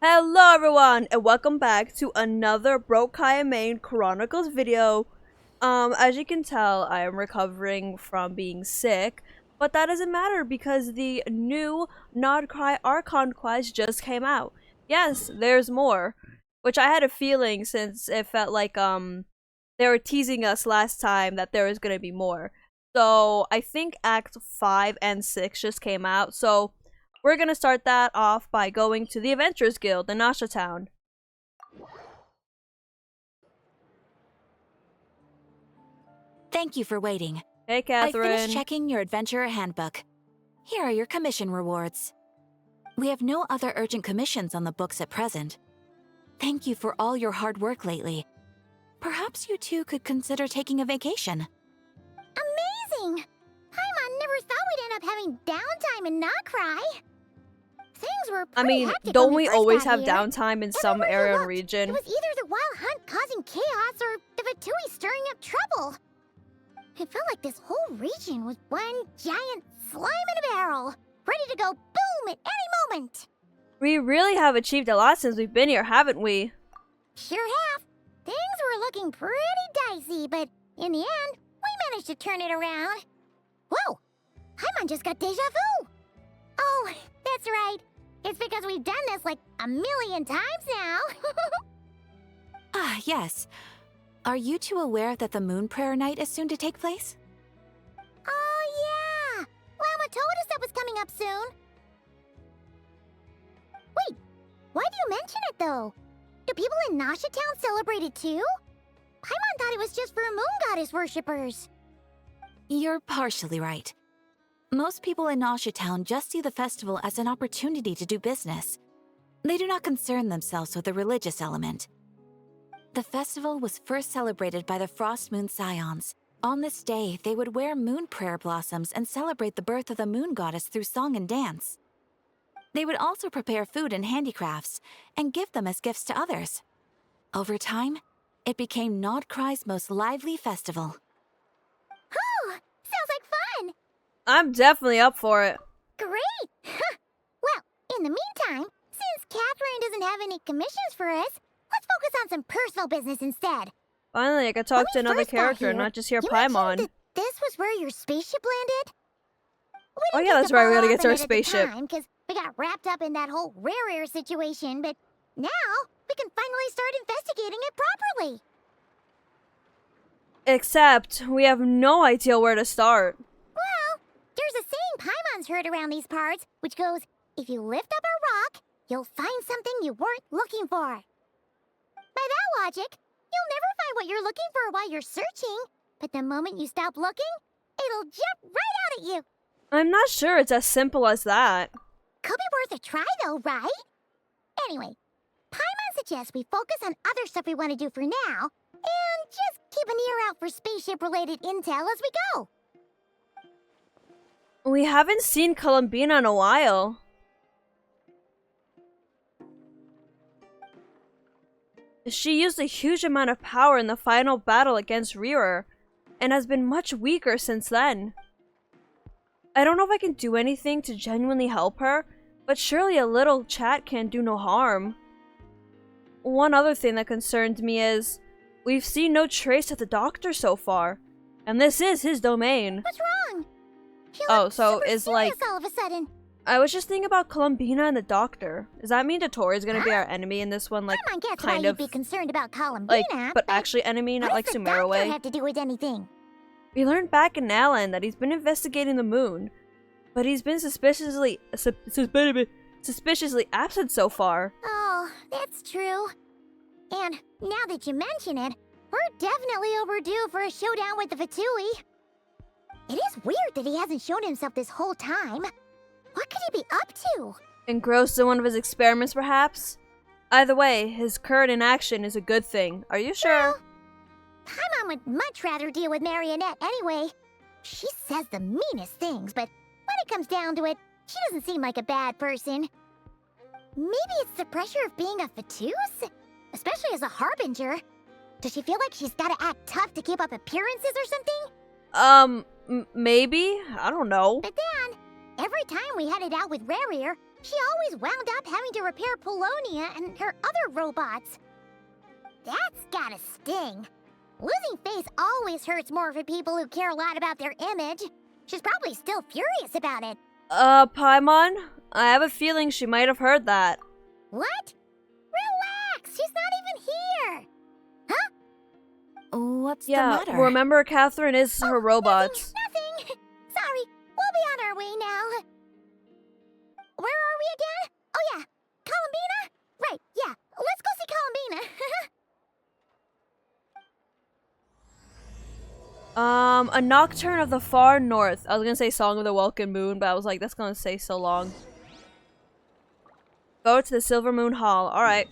Hello everyone, and welcome back to another Broke Kaeya main Chronicles video. As you can tell, I am recovering from being sick, but that doesn't matter because the new Nod Krai Archon quest just came out. Yes, there's more, which I had a feeling since it felt like they were teasing us last time that there was gonna be more. So I think Act 5 and 6 just came out, so we're gonna start that off by going to the Adventurers Guild in Nasha Town. Thank you for waiting. Hey, I Katheryne. finished checking your adventurer handbook. Here are your commission rewards. We have no other urgent commissions on the books at present. Thank you for all your hard work lately. Perhaps you two could consider taking a vacation. Amazing! Paimon never thought we'd end up having downtime in Nod Krai. Things were pretty hectic don't when we first always got have here. downtime in some Everywhere you area and looked, region? It was either the wild hunt causing chaos or the Vatui stirring up trouble. It felt like this whole region was one giant slime in a barrel, ready to go boom at any moment. We really have achieved a lot since we've been here, haven't we? Sure have. Things were looking pretty dicey, but in the end, we managed to turn it around. Whoa! Paimon just got deja vu! Oh, that's right. It's because we've done this like a million times now. Ah, yes. Are you two aware that the Moon Prayer Night is soon to take place? Oh, yeah! Lauma told us that was coming up soon. Wait, why do you mention it, though? Do people in Nasha Town celebrate it, too? Paimon thought it was just for Moon Goddess worshippers. You're partially right. Most people in Nasha Town just see the festival as an opportunity to do business. They do not concern themselves with the religious element. The festival was first celebrated by the Frostmoon Scions. On this day, they would wear moon prayer blossoms and celebrate the birth of the moon goddess through song and dance. They would also prepare food and handicrafts and give them as gifts to others. Over time, it became Nod Krai's most lively festival. Oh, sounds like fun! I'm definitely up for it. Great! Well, in the meantime, since Katheryne doesn't have any commissions for us, let's focus on some personal business instead. Finally, I could talk to When we another first got character, here, not just hear you mentioned Paimon. that this was where your spaceship landed? Oh yeah, that's right, we gotta get to our spaceship. Because we got wrapped up in that whole rare situation, but now we can finally start investigating it properly. Except, we have no idea where to start. Well, there's a saying Paimon's heard around these parts, which goes, if you lift up a rock, you'll find something you weren't looking for. By that logic, you'll never find what you're looking for while you're searching, but the moment you stop looking, it'll jump right out at you. I'm not sure it's as simple as that. Could be worth a try though, right? Anyway, Paimon suggests we focus on other stuff we want to do for now, and just keep an ear out for spaceship-related intel as we go. We haven't seen Columbina in a while. She used a huge amount of power in the final battle against Rearer, and has been much weaker since then. I don't know if I can do anything to genuinely help her, but surely a little chat can't do no harm. One other thing that concerns me is, we've seen no trace of the doctor so far, and this is his domain. What's wrong? He Oh, looked so super is serious like- all of a sudden. I was just thinking about Columbina and the doctor. Does that mean Dottore is gonna be our enemy in this one, like, Paimon gets why kind you'd of, be concerned about Columbina, but actually enemy, not what like does the Sumeru doctor way? have to do with anything? We learned back in Alan that he's been investigating the moon, but he's been suspiciously absent so far. Oh, that's true. And now that you mention it, we're definitely overdue for a showdown with the Vatui. It is weird that he hasn't shown himself this whole time. What could he be up to? Engrossed in one of his experiments, perhaps? Either way, his current inaction is a good thing. Are you sure? Well, Paimon would much rather deal with Marionette anyway. She says the meanest things, but when it comes down to it, she doesn't seem like a bad person. Maybe it's the pressure of being a Fatus? Especially as a Harbinger. Does she feel like she's gotta act tough to keep up appearances or something? Maybe? I don't know. But then, every time we headed out with Rarier, she always wound up having to repair Polonia and her other robots. That's gotta sting. Losing face always hurts more for people who care a lot about their image. She's probably still furious about it. Paimon? I have a feeling she might have heard that. What? Relax, she's not even here. Huh? What's the Yeah, matter? remember Katheryne is her robots. Nothing. Sorry, we'll be on our way now. Where are we again? Oh yeah, Columbina? Right, yeah, let's go see Columbina. A Nocturne of the Far North. I was gonna say Song of the Welcome Moon, but I was like, that's gonna say so long. Go to the Silver Moon Hall. Alright.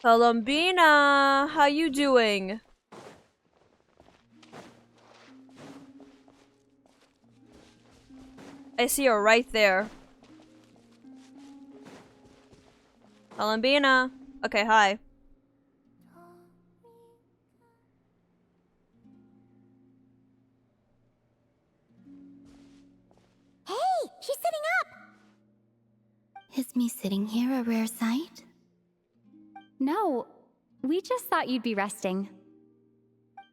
Columbina, how you doing? I see her right there. Columbina. Okay, hi. Hey, she's sitting up. Is me sitting here a rare sight? No, we just thought you'd be resting.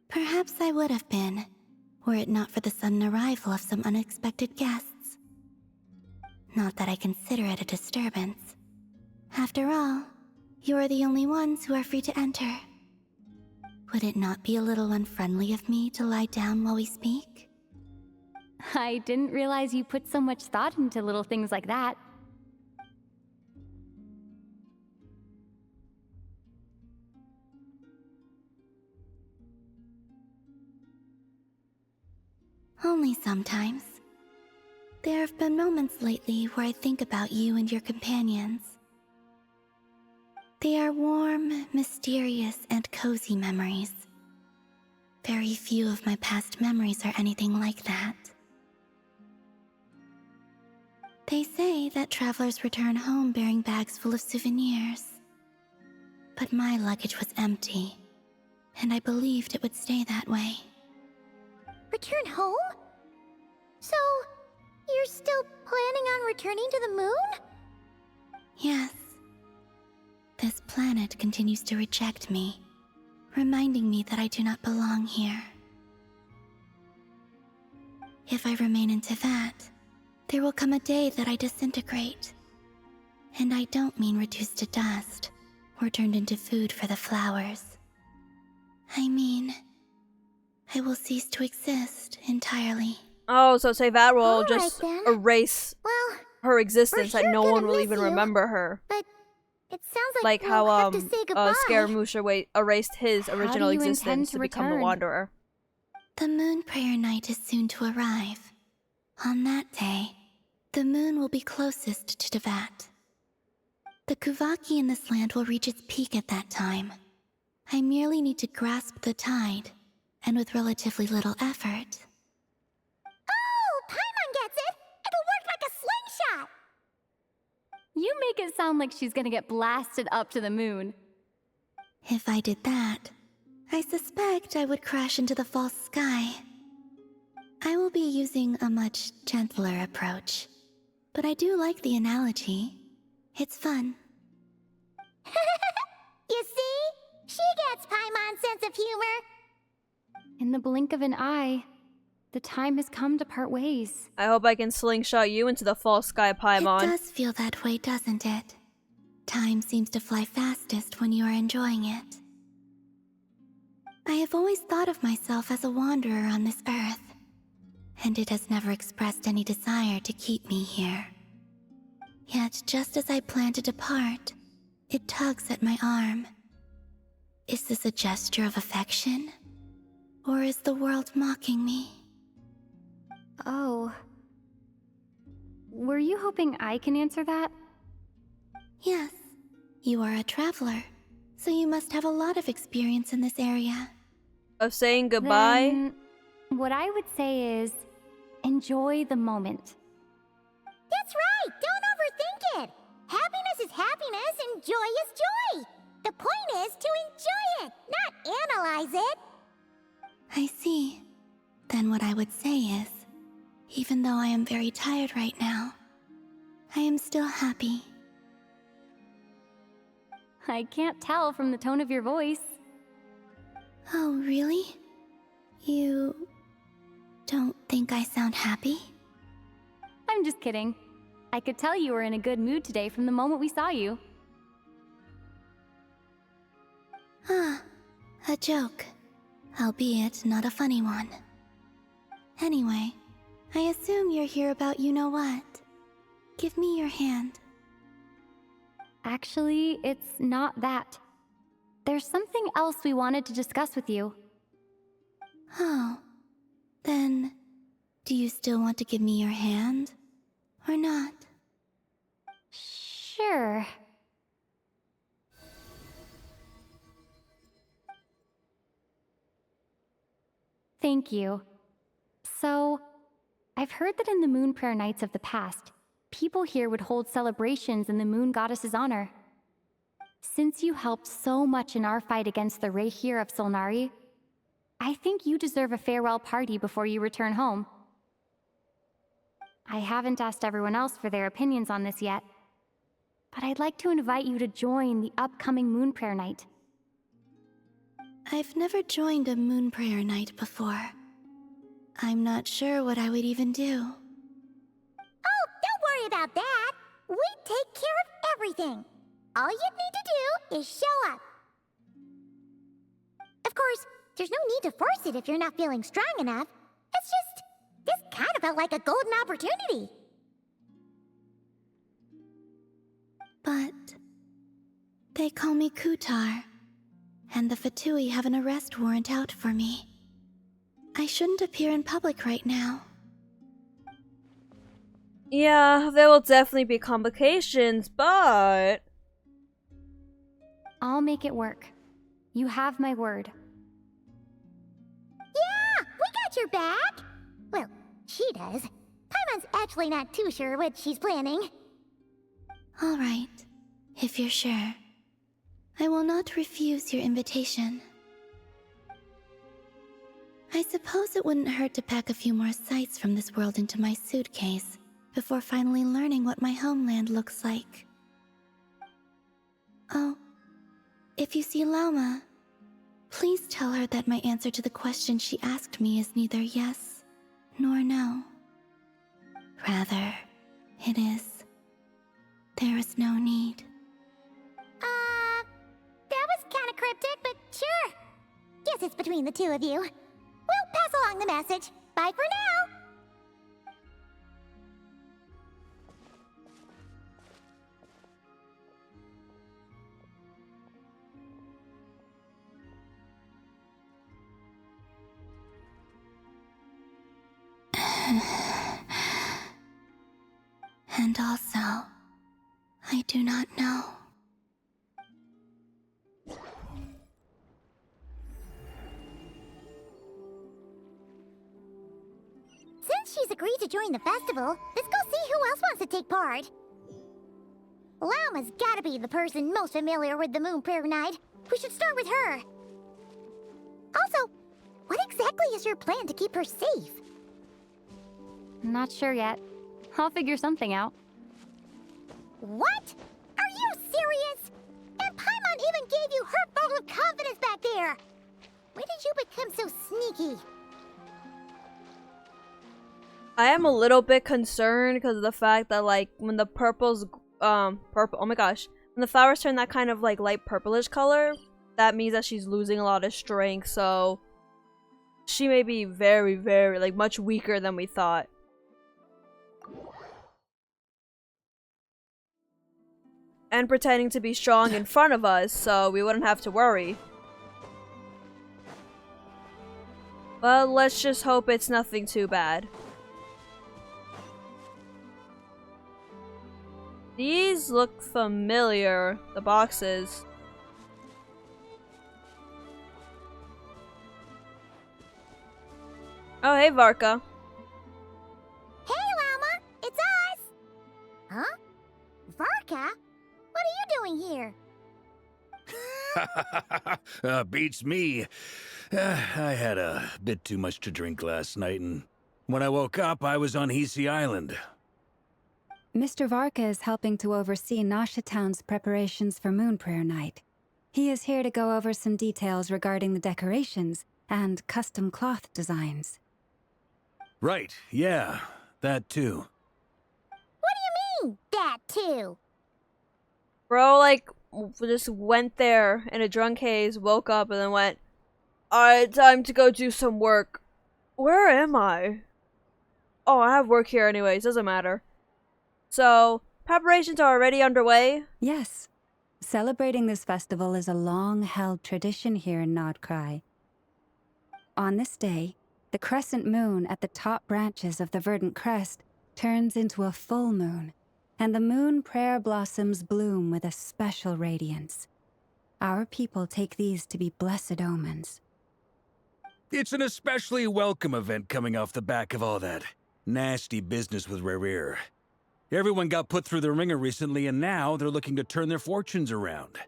Perhaps I would have been, were it not for the sudden arrival of some unexpected guests. Not that I consider it a disturbance. After all, you are the only ones who are free to enter. Would it not be a little unfriendly of me to lie down while we speak? I didn't realize you put so much thought into little things like that. Only sometimes. There have been moments lately where I think about you and your companions. They are warm, mysterious, and cozy memories. Very few of my past memories are anything like that. They say that travelers return home bearing bags full of souvenirs. But my luggage was empty, and I believed it would stay that way. Return home? So, you're still planning on returning to the moon? Yes. This planet continues to reject me, reminding me that I do not belong here. If I remain into that, there will come a day that I disintegrate. And I don't mean reduced to dust, or turned into food for the flowers. I mean, I will cease to exist entirely. Oh, so say that will All just right, then. erase Well, her existence, we're that sure no gonna one will miss even you. remember her. but it sounds Like we'll how have to say goodbye. Scaramouche erased his How do original you intend existence to to become the return? Wanderer. The Moon Prayer Night is soon to arrive. On that day, the moon will be closest to Devat. The Kuvaki in this land will reach its peak at that time. I merely need to grasp the tide, and with relatively little effort. Oh, Paimon gets it! It'll work like a slingshot! You make it sound like she's gonna get blasted up to the moon. If I did that, I suspect I would crash into the false sky. I will be using a much gentler approach, but I do like the analogy. It's fun. You see? She gets Paimon's sense of humor. In the blink of an eye, the time has come to part ways. I hope I can slingshot you into the false sky, Paimon. It does feel that way, doesn't it? Time seems to fly fastest when you are enjoying it. I have always thought of myself as a wanderer on this earth, and it has never expressed any desire to keep me here. Yet, just as I plan to depart, it tugs at my arm. Is this a gesture of affection? Or is the world mocking me? Oh. Were you hoping I can answer that? Yes, you are a traveler, so you must have a lot of experience in this area. Of saying goodbye? Then, what I would say is, enjoy the moment. That's right! Don't overthink it! Happiness is happiness and joy is joy! The point is to enjoy it, not analyze it. I see. Then what I would say is, even though I am very tired right now, I am still happy. I can't tell from the tone of your voice. Oh, really? You don't think I sound happy? I'm just kidding. I could tell you were in a good mood today from the moment we saw you. Ah, a joke. Albeit not a funny one. Anyway, I assume you're here about you-know-what. Give me your hand. Actually, it's not that. There's something else we wanted to discuss with you. Oh, then do you still want to give me your hand? Or not? Sure. Thank you. So, I've heard that in the Moon Prayer Nights of the past, people here would hold celebrations in the Moon Goddess's honor. Since you helped so much in our fight against the Rehir of Solnari, I think you deserve a farewell party before you return home. I haven't asked everyone else for their opinions on this yet, but I'd like to invite you to join the upcoming Moon Prayer Night. I've never joined a moon prayer night before. I'm not sure what I would even do. Oh, don't worry about that. We take care of everything. All you need to do is show up. Of course, there's no need to force it if you're not feeling strong enough. It's just, this kind of felt like a golden opportunity. But they call me Kutar, and the Fatui have an arrest warrant out for me. I shouldn't appear in public right now. Yeah, there will definitely be complications, but... I'll make it work. You have my word. Yeah, we got your back. Well, she does. Paimon's actually not too sure what she's planning. All right, if you're sure. I will not refuse your invitation. I suppose it wouldn't hurt to pack a few more sights from this world into my suitcase before finally learning what my homeland looks like. Oh, if you see Lauma, please tell her that my answer to the question she asked me is neither yes nor no. Rather, it is, there is no need. That was kinda cryptic, but sure. Guess it's between the two of you. We'll pass along the message. Bye for now. And also, I do not know. Since she's agreed to join the festival, let's go see who else wants to take part. Lauma's gotta be the person most familiar with the Moon Prayer Night. We should start with her. Also, what exactly is your plan to keep her safe? Not sure yet. I'll figure something out. What? Are you serious? And Paimon even gave you her vote of confidence back there. When did you become so sneaky? I am a little bit concerned because of the fact that, like, when the purple's, purple, oh my gosh. When the flowers turn that kind of, like, light purplish color, that means that she's losing a lot of strength, so... She may be very, very, like, much weaker than we thought. And pretending to be strong in front of us, so we wouldn't have to worry. Well, let's just hope it's nothing too bad. These look familiar, the boxes. Oh, hey, Varka. Hey, Lauma! It's us! Huh? Varka? What are you doing here? Beats me. I had a bit too much to drink last night, and when I woke up, I was on Hisi Island. Mr. Varka is helping to oversee Nasha Town's preparations for Moon Prayer Night. He is here to go over some details regarding the decorations and custom cloth designs. Right, yeah, that too. What do you mean, that too? Bro, like, just went there in a drunk haze, woke up, and then went, alright, time to go do some work. Where am I? Oh, I have work here anyways, doesn't matter. So, preparations are already underway? Yes. Celebrating this festival is a long-held tradition here in Nod Krai. On this day, the crescent moon at the top branches of the verdant crest turns into a full moon, and the moon prayer blossoms bloom with a special radiance. Our people take these to be blessed omens. It's an especially welcome event coming off the back of all that nasty business with Rare. Everyone got put through the ringer recently, and now they're looking to turn their fortunes around.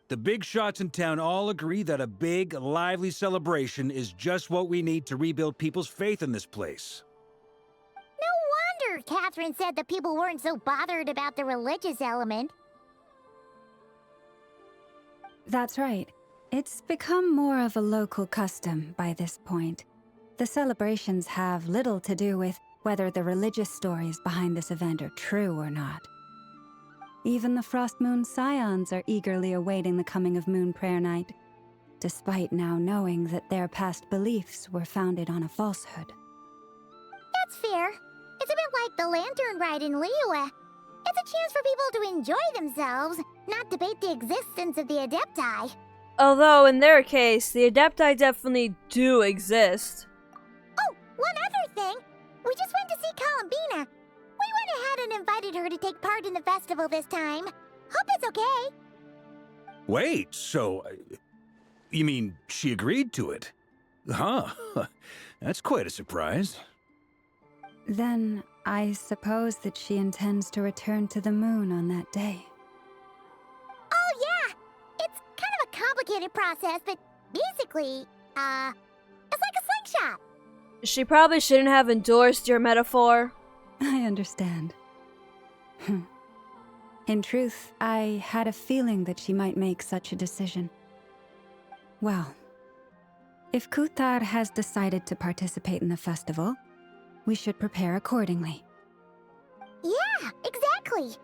The big shots in town all agree that a big, lively celebration is just what we need to rebuild people's faith in this place. No wonder Katheryne said the people weren't so bothered about the religious element. That's right. It's become more of a local custom by this point. The celebrations have little to do with whether the religious stories behind this event are true or not. Even the Frostmoon Scions are eagerly awaiting the coming of Moon Prayer Night, despite now knowing that their past beliefs were founded on a falsehood. That's fair. It's a bit like the lantern ride in Liyue. It's a chance for people to enjoy themselves, not debate the existence of the Adepti. Although, in their case, the Adepti definitely do exist. Oh, one other thing! We just went to see Columbina. We went ahead and invited her to take part in the festival this time. Hope it's okay. Wait, so... you mean she agreed to it? Huh. That's quite a surprise. Then, I suppose that she intends to return to the moon on that day. Oh yeah! It's kind of a complicated process, but basically, it's like a slingshot. She probably shouldn't have endorsed your metaphor. I understand. In truth, I had a feeling that she might make such a decision. Well, if Kuthar has decided to participate in the festival, we should prepare accordingly. Yeah, exactly.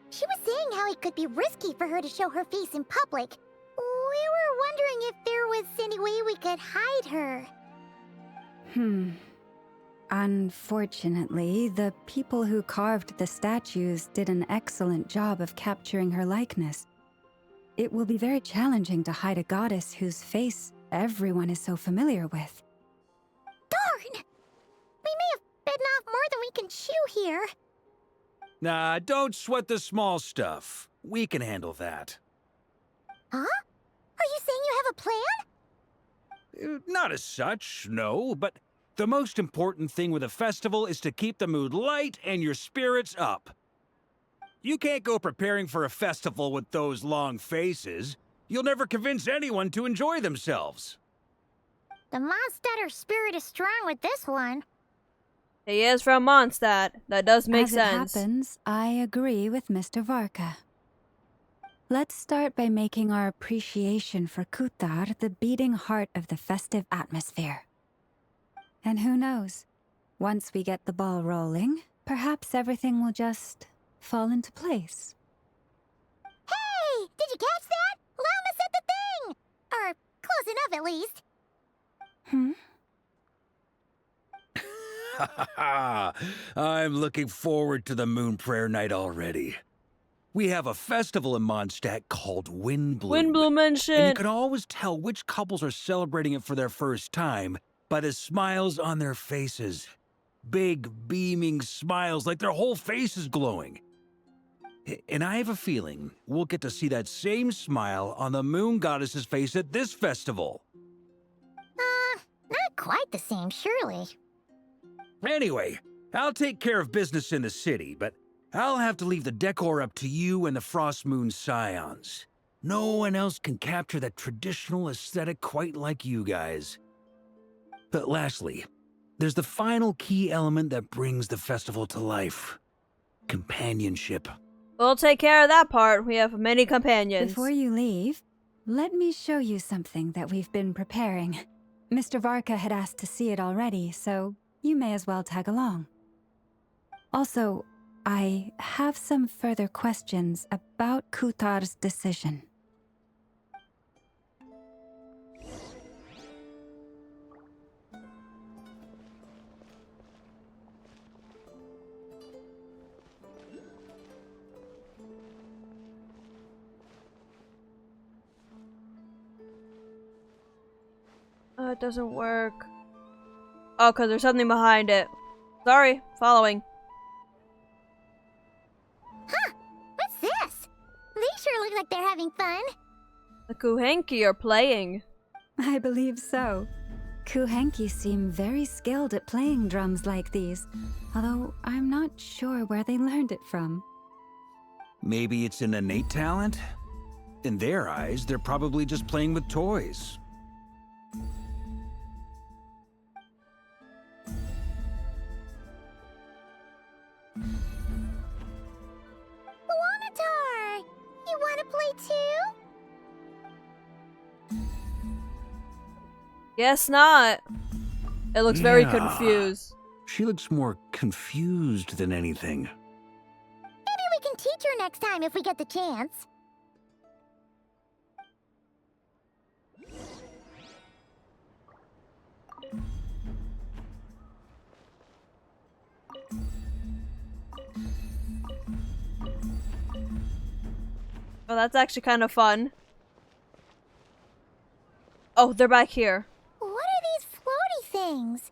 She was saying how it could be risky for her to show her face in public. We were wondering if there was any way we could hide her. Unfortunately, the people who carved the statues did an excellent job of capturing her likeness. It will be very challenging to hide a goddess whose face everyone is so familiar with. Darn! We may have bitten off more than we can chew here. Nah, don't sweat the small stuff. We can handle that. Huh? Are you saying you have a plan? Not as such, no, but the most important thing with a festival is to keep the mood light and your spirits up. You can't go preparing for a festival with those long faces. You'll never convince anyone to enjoy themselves. The Mondstadter spirit is strong with this one. He is from Mondstadt. That does make sense. As it happens, I agree with Mr. Varka. Let's start by making our appreciation for Kuthar the beating heart of the festive atmosphere. And who knows, once we get the ball rolling, perhaps everything will just fall into place. Hey! Did you catch that? Lauma said the thing! Or close enough, at least. I'm looking forward to the Moon Prayer Night already. We have a festival in Mondstadt called Windbloom. Windbloom and shit. And you can always tell which couples are celebrating it for their first time by the smiles on their faces. Big, beaming smiles like their whole face is glowing. And I have a feeling we'll get to see that same smile on the Moon Goddess's face at this festival. Not quite the same, surely. Anyway, I'll take care of business in the city, but I'll have to leave the decor up to you and the Frostmoon Scions. No one else can capture that traditional aesthetic quite like you guys. But lastly, there's the final key element that brings the festival to life. Companionship. We'll take care of that part. We have many companions. Before you leave, let me show you something that we've been preparing. Mr. Varka had asked to see it already, so you may as well tag along. Also, I have some further questions about Kutar's decision. It doesn't work. Oh, because there's something behind it. Sorry, following. Huh? What's this? They sure look like they're having fun. The Kuhenki are playing. I believe so. Kuhenki seem very skilled at playing drums like these, although I'm not sure where they learned it from. Maybe it's an innate talent? In their eyes, they're probably just playing with toys. Wanatar! You want to play too? Guess not. It looks very Yeah. confused. She looks more confused than anything. Maybe we can teach her next time if we get the chance. Oh, that's actually kind of fun. Oh, they're back here. What are these floaty things?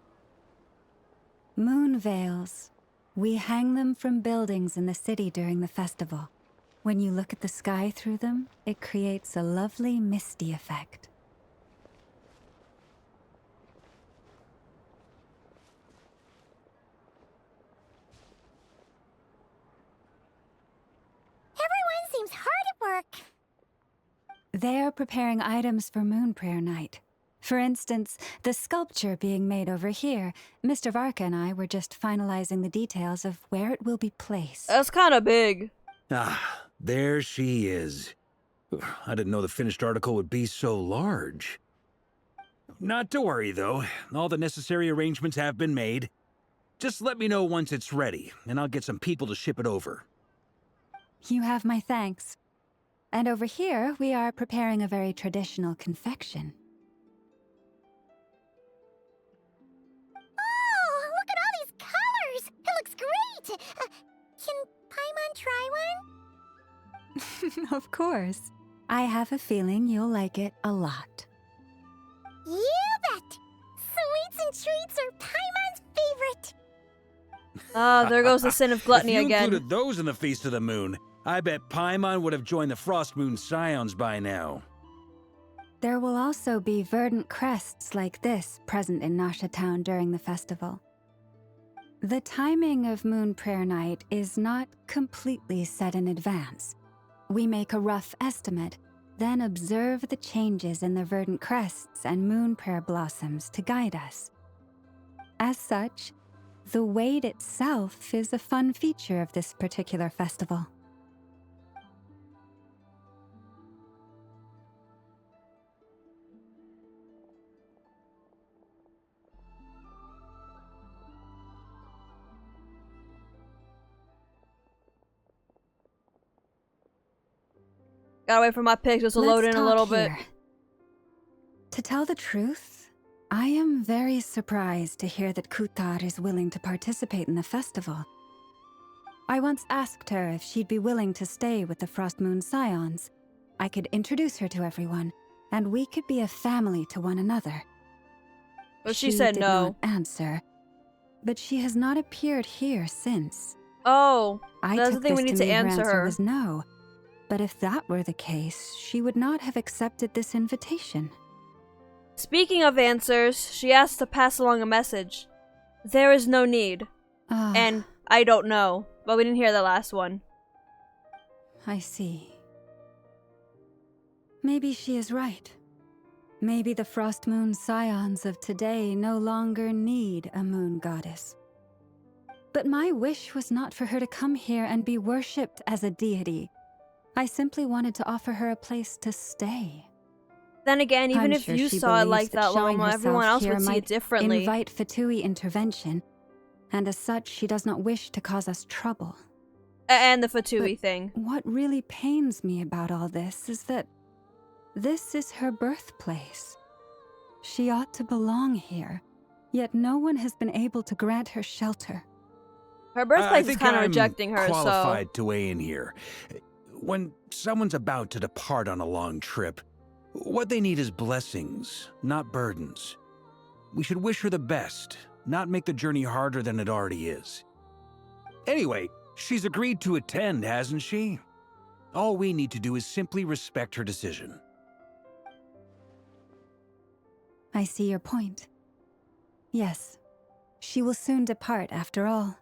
Moon veils. We hang them from buildings in the city during the festival. When you look at the sky through them, it creates a lovely misty effect. Everyone seems hard at work. They are preparing items for Moon Prayer Night. For instance, the sculpture being made over here, Mr. Varka and I were just finalizing the details of where it will be placed. That's kind of big. Ah, there she is. I didn't know the finished article would be so large. Not to worry, though. All the necessary arrangements have been made. Just let me know once it's ready, and I'll get some people to ship it over. You have my thanks. And over here, we are preparing a very traditional confection. Oh, look at all these colors! It looks great! Can Paimon try one? Of course. I have a feeling you'll like it a lot. You bet! Sweets and treats are Paimon's favorite! Ah, there goes the sin of gluttony if you again. included those in the Feast of the Moon, I bet Paimon would have joined the Frostmoon Scions by now. There will also be verdant crests like this present in Nasha Town during the festival. The timing of Moon Prayer Night is not completely set in advance. We make a rough estimate, then observe the changes in the verdant crests and moon prayer blossoms to guide us. As such, the wait itself is a fun feature of this particular festival. Gotta wait for my pictures to load in a little bit. To tell the truth, I am very surprised to hear that Kutar is willing to participate in the festival. I once asked her if she'd be willing to stay with the Frostmoon Scions. I could introduce her to everyone, and we could be a family to one another. But she said did no. not answer, but she has not appeared here since. Oh, I that's the took thing we this need to mean answer her. was no. But if that were the case, she would not have accepted this invitation. Speaking of answers, she asked to pass along a message. There is no need. And I don't know, but we didn't hear the last one. I see. Maybe she is right. Maybe the Frostmoon Scions of today no longer need a moon goddess. But my wish was not for her to come here and be worshipped as a deity. I simply wanted to offer her a place to stay. Then again, even I'm if sure you she saw it like believes that, showing Lauma, everyone herself else here would see it might differently. invite Fatui intervention, and as such, she does not wish to cause us trouble. And the Fatui thing. What really pains me about all this is that this is her birthplace. She ought to belong here, yet no one has been able to grant her shelter. Her birthplace is think kind of I'm rejecting her, qualified to weigh in here. When someone's about to depart on a long trip, what they need is blessings, not burdens. We should wish her the best, not make the journey harder than it already is. Anyway, she's agreed to attend, hasn't she? All we need to do is simply respect her decision. I see your point. Yes, she will soon depart after all.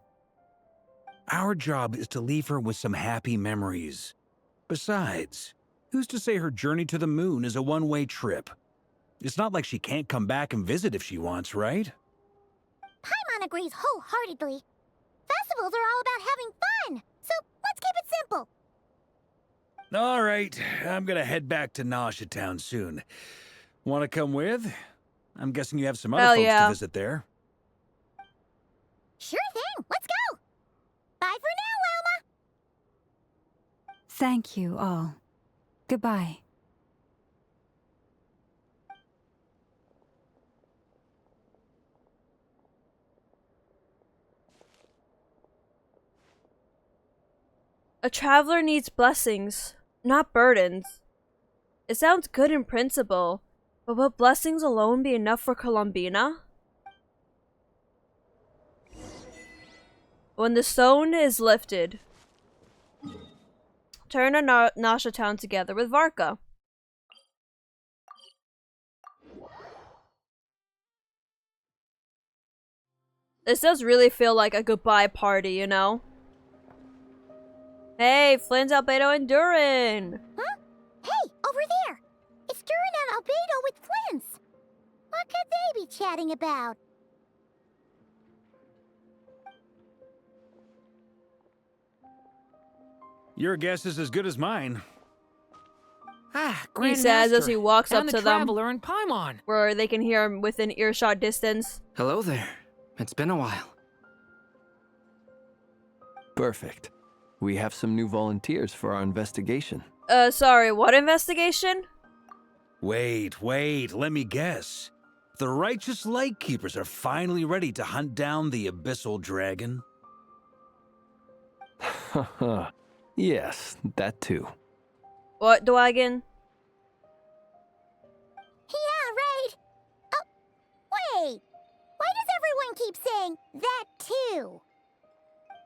Our job is to leave her with some happy memories. Besides, who's to say her journey to the moon is a one-way trip? It's not like she can't come back and visit if she wants, right? Paimon agrees wholeheartedly. Festivals are all about having fun, so let's keep it simple. All right, I'm gonna head back to Nausea Town soon. Want to come with? I'm guessing you have some other Hell folks yeah. to visit there. Sure thing, let's go. Bye for now, Lauma. Thank you all. Goodbye. A traveler needs blessings, not burdens. It sounds good in principle, but will blessings alone be enough for Columbina? When the stone is lifted, turn to Nausea Town together with Varka. This does really feel like a goodbye party, you know? Hey, Flins, Albedo, and Drin! Huh? Hey, over there! It's Drin and Albedo with Flins! What could they be chatting about? Your guess is as good as mine. Ah, He says as Grandmaster, he walks up and to the them, Traveler and Paimon. where they can hear him within earshot distance. Hello there. It's been a while. Perfect. We have some new volunteers for our investigation. Sorry, what investigation? Wait, let me guess. The righteous Lightkeepers are finally ready to hunt down the Abyssal Dragon? Haha. Yes, that too. What, Dwagon? Yeah, right! Oh, wait! Why does everyone keep saying that too?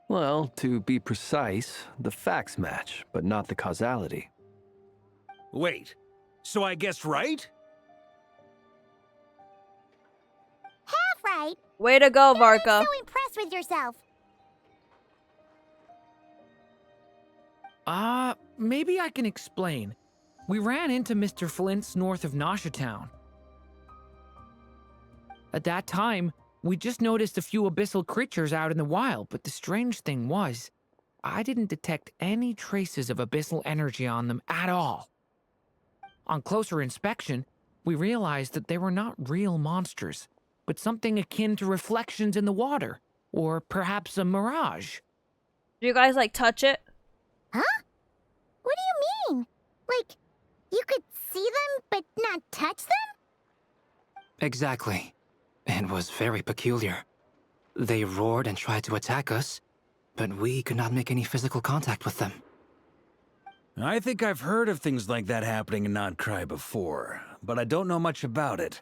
Well, to be precise, the facts match, but not the causality. Wait, so I guessed right? Half right! Way to go, I'm Varka. so impressed with yourself. Maybe I can explain. We ran into Mr. Flint's north of Nausea Town. At that time, we just noticed a few abyssal creatures out in the wild, but the strange thing was, I didn't detect any traces of abyssal energy on them at all. On closer inspection, we realized that they were not real monsters, but something akin to reflections in the water, or perhaps a mirage. Do you guys, like, touch it? Huh? What do you mean? Like, you could see them, but not touch them? Exactly. It was very peculiar. They roared and tried to attack us, but we could not make any physical contact with them. I think I've heard of things like that happening in Nod Krai before, but I don't know much about it.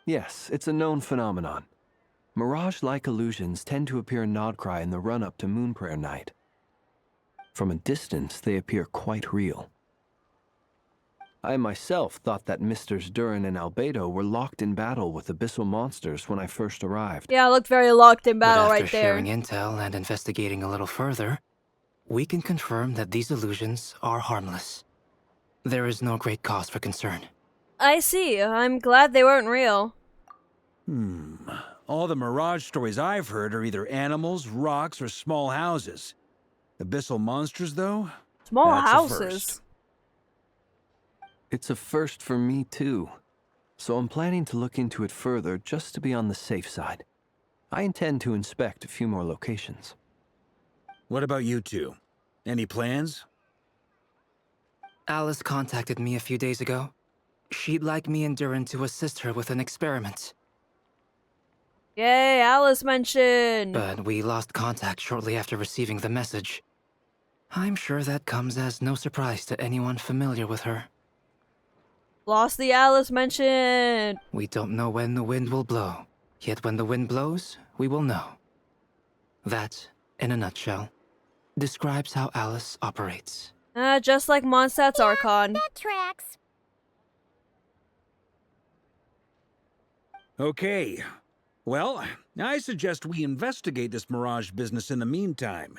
Yes, it's a known phenomenon. Mirage-like illusions tend to appear in Nod Krai in the run-up to Moon Prayer Night. From a distance, they appear quite real. I myself thought that Misters Drin and Albedo were locked in battle with abyssal monsters when I first arrived. Yeah, it looked very locked in battle but after right there. sharing intel and investigating a little further, we can confirm that these illusions are harmless. There is no great cause for concern. I see. I'm glad they weren't real. All the Mirage stories I've heard are either animals, rocks, or small houses. Abyssal monsters, though? Small That's a houses. first. It's a first for me, too. So I'm planning to look into it further just to be on the safe side. I intend to inspect a few more locations. What about you two? Any plans? Alice contacted me a few days ago. She'd like me and Drin to assist her with an experiment. Yay, Alice mentioned. But we lost contact shortly after receiving the message. I'm sure that comes as no surprise to anyone familiar with her. Lost the Alice mention. We don't know when the wind will blow, yet when the wind blows, we will know. That, in a nutshell, describes how Alice operates. Just like Mondstadter's Archon. That tracks. Okay. Well, I suggest we investigate this Mirage business in the meantime.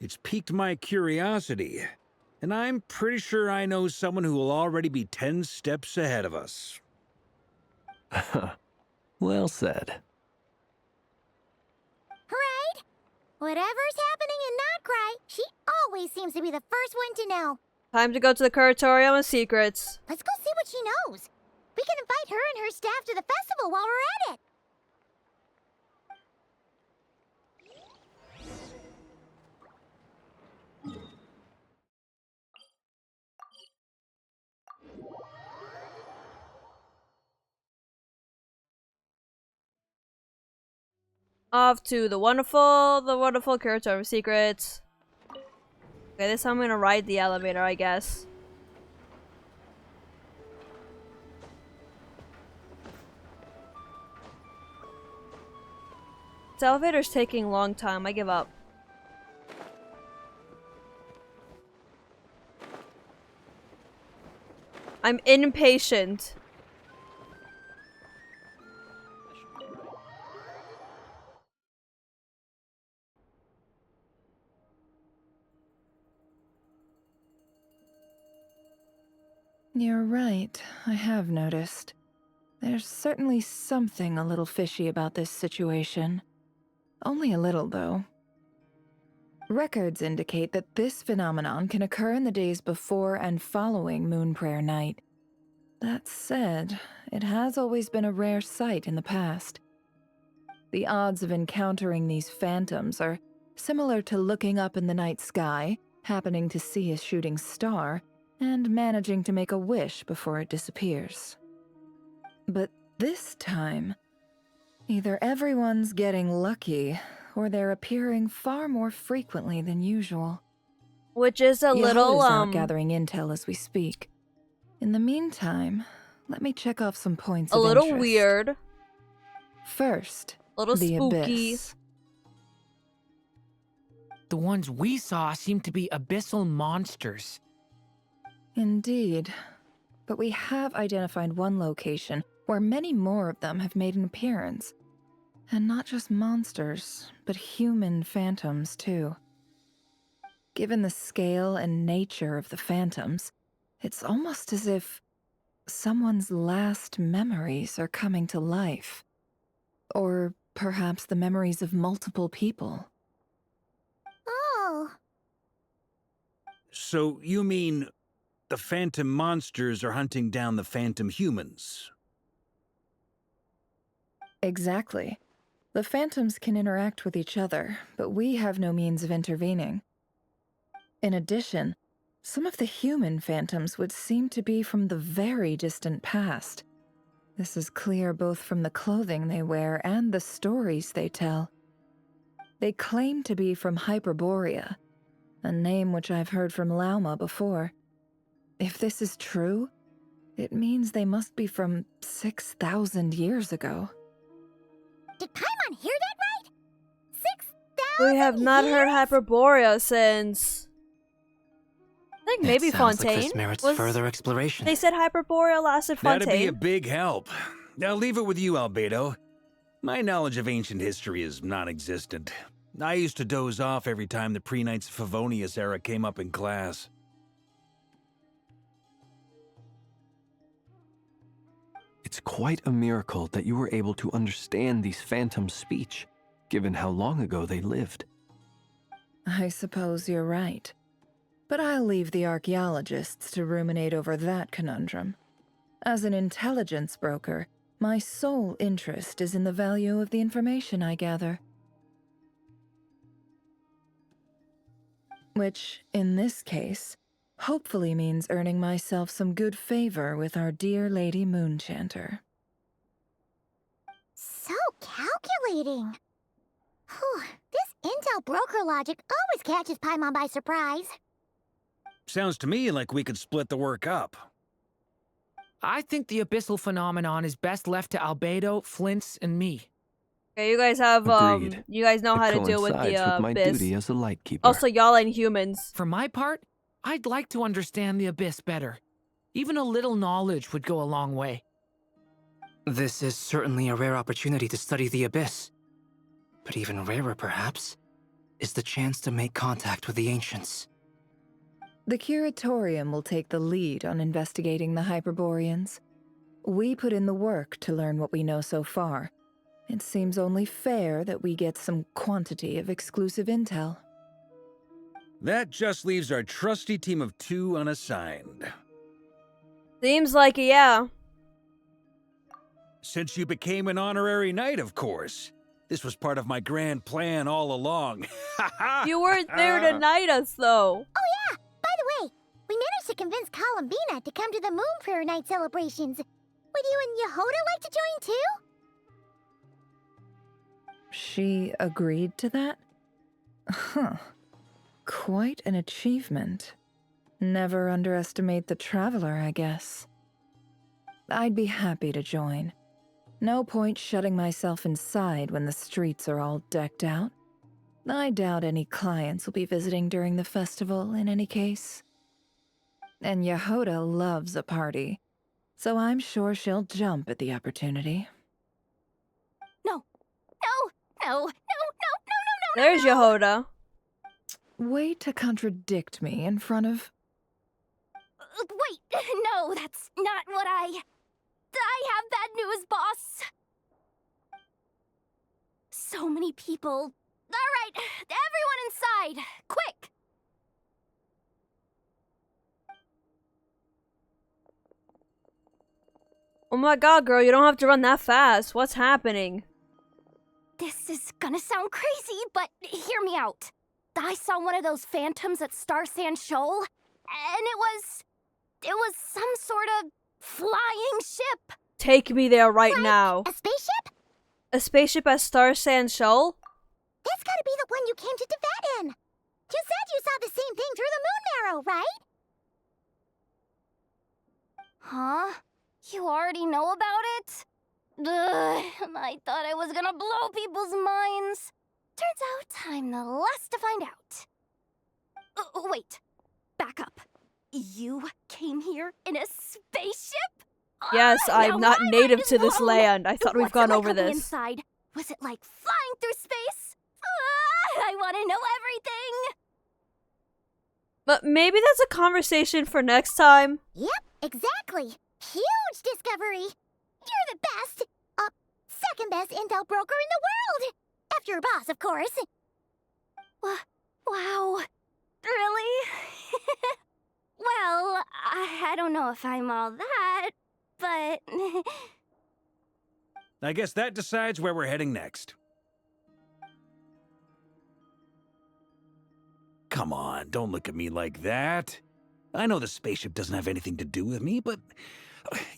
It's piqued my curiosity, and I'm pretty sure I know someone who will already be 10 steps ahead of us. Well said. Right? Whatever's happening in Nod Krai, she always seems to be the first one to know. Time to go to the Curatorium of Secrets. Let's go see what she knows. We can invite her and her staff to the festival while we're at it. Off to the wonderful Curatorium of Secrets. Okay, this time I'm gonna ride the elevator, I guess. This elevator's taking a long time. I give up. I'm impatient. You're right, I have noticed. There's certainly something a little fishy about this situation. Only a little, though. Records indicate that this phenomenon can occur in the days before and following Moon Prayer Night. That said, it has always been a rare sight in the past. The odds of encountering these phantoms are similar to looking up in the night sky, happening to see a shooting star, and managing to make a wish before it disappears. But this time, either everyone's getting lucky, or they're appearing far more frequently than usual. Which is a little, Jahoda's out gathering intel as we speak. In the meantime, let me check off some points a of little interest. weird. First, A little the spooky. Abyss. The ones we saw seem to be abyssal monsters. Indeed. But we have identified one location where many more of them have made an appearance. And not just monsters, but human phantoms, too. Given the scale and nature of the phantoms, it's almost as if someone's last memories are coming to life. Or perhaps the memories of multiple people. Oh. So you mean the phantom monsters are hunting down the phantom humans? Exactly. The phantoms can interact with each other, but we have no means of intervening. In addition, some of the human phantoms would seem to be from the very distant past. This is clear both from the clothing they wear and the stories they tell. They claim to be from Hyperborea, a name which I've heard from Lauma before. If this is true, it means they must be from 6,000 years ago. Did Paimon hear that right? 6,000 We have not heard years? Hyperborea since... I think maybe It sounds Fontaine. like this merits was... further exploration. They said Hyperborea lasted Fontaine. That'd be a big help. I'll leave it with you, Albedo. My knowledge of ancient history is non-existent. I used to doze off every time the pre-Knights of Favonius era came up in class. It's quite a miracle that you were able to understand these phantoms' speech, given how long ago they lived. I suppose you're right. But I'll leave the archaeologists to ruminate over that conundrum. As an intelligence broker, my sole interest is in the value of the information I gather. Which, in this case, hopefully means earning myself some good favor with our dear Lady Moonchanter. So calculating. Whew, this intel broker logic always catches Paimon by surprise. Sounds to me like we could split the work up. I think the abyssal phenomenon is best left to Albedo, Flins, and me. Okay, you guys have Agreed. you guys know It how to deal with coincides the with my abyss. duty as a lightkeeper. Also, y'all ain't humans. For my part, I'd like to understand the abyss better. Even a little knowledge would go a long way. This is certainly a rare opportunity to study the abyss. But even rarer, perhaps, is the chance to make contact with the ancients. The Curatorium will take the lead on investigating the Hyperboreans. We put in the work to learn what we know so far. It seems only fair that we get some quantity of exclusive intel. That just leaves our trusty team of 2 unassigned. Seems like it, yeah. Since you became an honorary knight, of course. This was part of my grand plan all along. You weren't there to knight us, though. Oh yeah, by the way, we managed to convince Columbina to come to the Moon Prayer Night celebrations. Would you and Jahoda like to join too? She agreed to that? Huh. Quite an achievement. Never underestimate the traveler, I guess. I'd be happy to join. No point shutting myself inside when the streets are all decked out. I doubt any clients will be visiting during the festival in any case. And Jahoda loves a party, so I'm sure she'll jump at the opportunity. No. No. No. No. No. No. No. No. There's Jahoda. Way to contradict me in front of... Wait. No, that's not what I have bad news, boss. So many people. All right, everyone inside, quick. Oh my god, girl, you don't have to run that fast. What's happening? This is gonna sound crazy, but hear me out. I saw one of those phantoms at Star Sand Shoal, and it was some sort of flying ship. Take me there right Like now. a spaceship? A spaceship at Star Sand Shoal? That's gotta be the one you came to Tibet in. You said you saw the same thing through the moon marrow, right? Huh? You already know about it? Ugh, I thought I was gonna blow people's minds. Turns out I'm the last to find out. Wait, back up. You came here in a spaceship? Yes, Now I'm not my native mind to is this blown. land. I thought we've What's gone it like over on the this. inside? Was it like flying through space? I want to know everything. But maybe that's a conversation for next time. Yep, exactly. Huge discovery. You're the best. Second best intel broker in the world. After your boss, of course. Wow. Really? Well, I don't know if I'm all that, but... I guess that decides where we're heading next. Come on, don't look at me like that. I know the spaceship doesn't have anything to do with me, but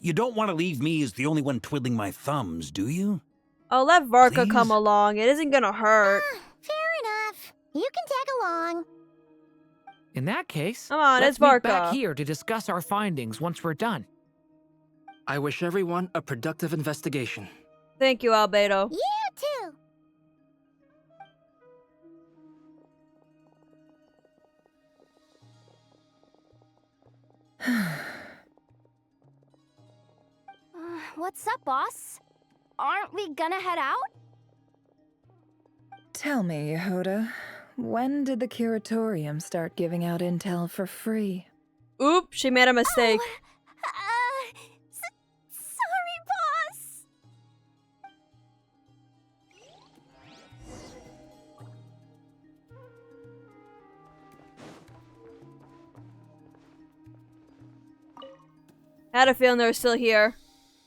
you don't want to leave me as the only one twiddling my thumbs, do you? I'll let Varka Please? come along. It isn't gonna hurt. Fair enough. You can tag along. In that case, Come on, let's it's meet Varka. back here to discuss our findings once we're done. I wish everyone a productive investigation. Thank you, Albedo. You too. What's up, boss? Aren't we gonna head out? Tell me, Jahoda, when did the Curatorium start giving out intel for free? Oop, she made a mistake. Sorry, I had a feeling they were still here.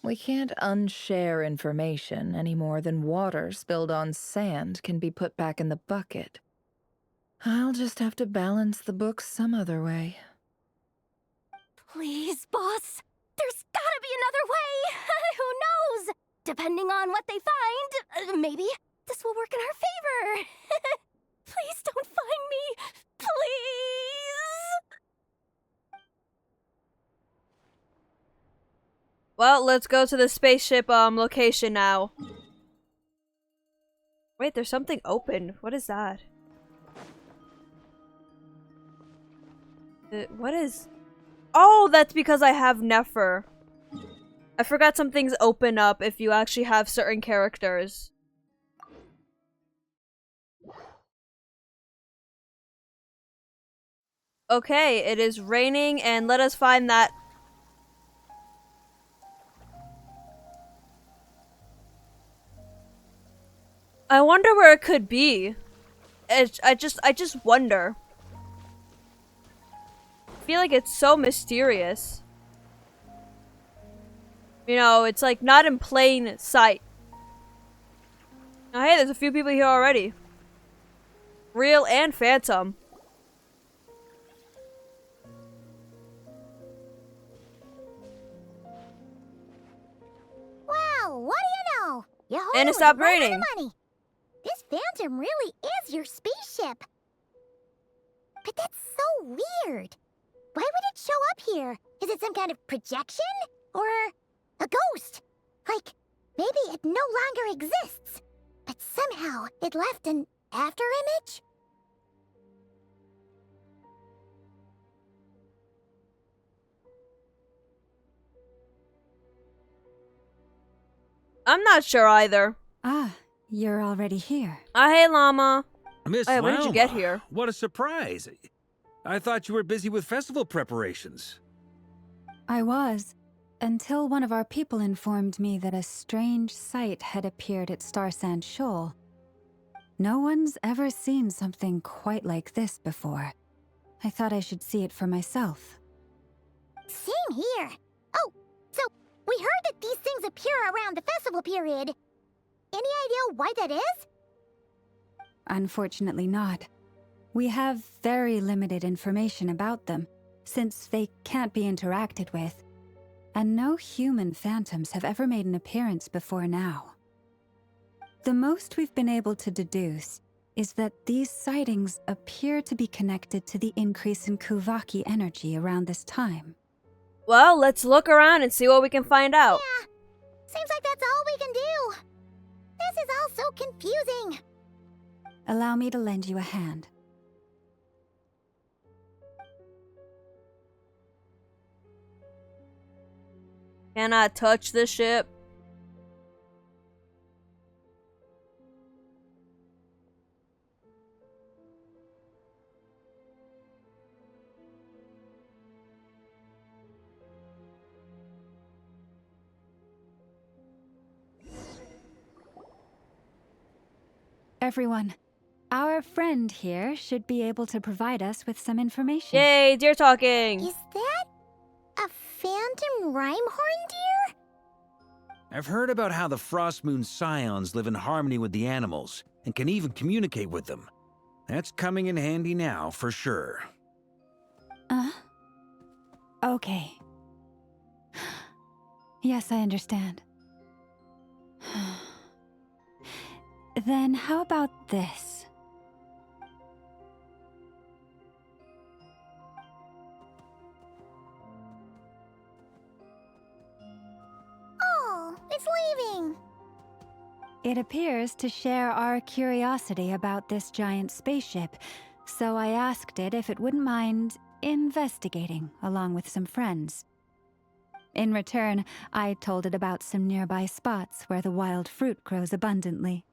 We can't unshare information any more than water spilled on sand can be put back in the bucket. I'll just have to balance the books some other way. Please, boss. There's gotta be another way. Who knows? Depending on what they find, maybe this will work in our favor. Please don't find me. Please. Well, let's go to the spaceship location now. Wait, there's something open. What is that? What is... Oh, that's because I have Nefer. I forgot some things open up if you actually have certain characters. Okay, it is raining, and let us find that... I wonder where it could be. I just wonder. I feel like it's so mysterious. You know, it's like not in plain sight. Oh, hey, there's a few people here already. Real and phantom. Wow, what do you know? Jahoda And it was stopped right on raining. the money. This phantom really is your spaceship. But that's so weird. Why would it show up here? Is it some kind of projection? Or a ghost? Like, maybe it no longer exists, but somehow it left an afterimage? I'm not sure either. Ah, you're already here. Hey, Llama. Miss Hey, when did you get Lauma, here? What a surprise. I thought you were busy with festival preparations. I was, until one of our people informed me that a strange sight had appeared at Starsand Shoal. No one's ever seen something quite like this before. I thought I should see it for myself. Same here. Oh, so we heard that these things appear around the festival period. Any idea why that is? Unfortunately not. We have very limited information about them, since they can't be interacted with, and no human phantoms have ever made an appearance before now. The most we've been able to deduce is that these sightings appear to be connected to the increase in Kuvaki energy around this time. Well, let's look around and see what we can find out. Yeah, seems like that's all we can do. This is all so confusing. Allow me to lend you a hand. Can I touch the ship? Everyone, our friend here should be able to provide us with some information. Yay, deer talking! Is that a phantom Rhymehorn deer? I've heard about how the Frostmoon Scions live in harmony with the animals and can even communicate with them. That's coming in handy now, for sure. Okay. Yes, I understand. Then how about this? Oh, it's leaving. It appears to share our curiosity about this giant spaceship, so I asked it if it wouldn't mind investigating along with some friends. In return, I told it about some nearby spots where the wild fruit grows abundantly.